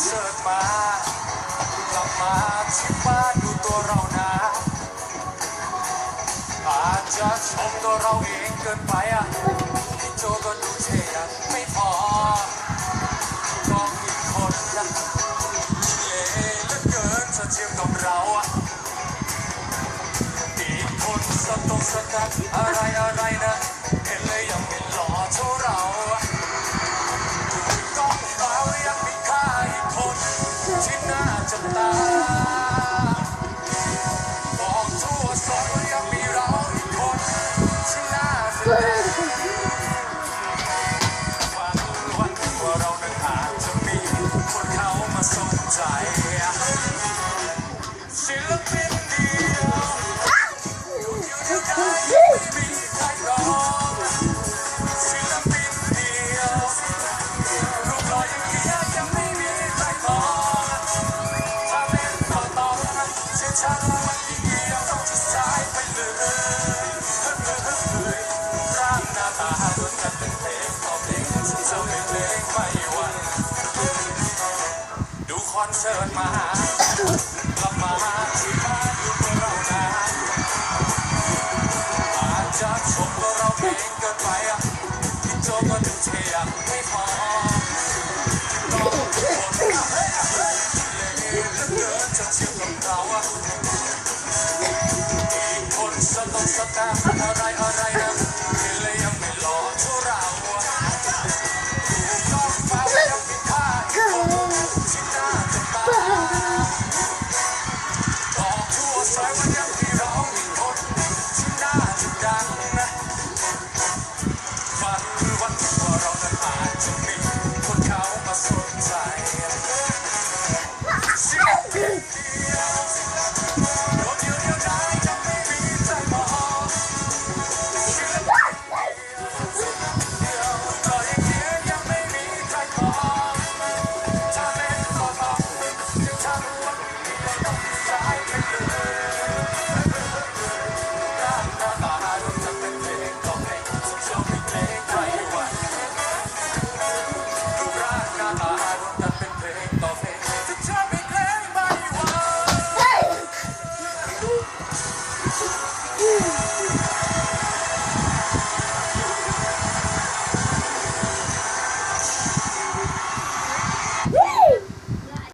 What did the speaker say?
เสิร์ตมากลับมาที่บ้านดูตัวเรานะอาจจะชมตัวเราเองเกินไปพี่โจก็ดูเท่ไม่พอก็มีคนนะเล่เหลือเกินจะเทียมกับเราอีกคนสตงสกัดอะไรนะเห็นเลยยังไม่หล่อเท่าเรากล้องเรายังมีค่าอีกคนที่น่าจับตาบอกทั่วโซนยังมีเราอีกคนที่น่าสนใจวันว่าเรานั้นอาจจะมีคนเขามาสนใจศิลปินเดียวอยู่เดียวได้ไม่มีใครรองศิลปินเดียวรูปหล่ออย่างเดียวยังไม่มีใครมองถ้าเป็นต่อเชื่อฉันวันที่เดียวต้องจะสายไปเลยร่างหน้าตาล้วนกันเป็นเพลงต่อเพลงฉันจะไม่เพลงไม่หวั่นดูคอนเสิร์ตมากลับมาที่บ้านอยู่กับเรานะอาจจะชมว่าเราเพลงเกินไปพี่โจก็ดูเท่ไม่พอ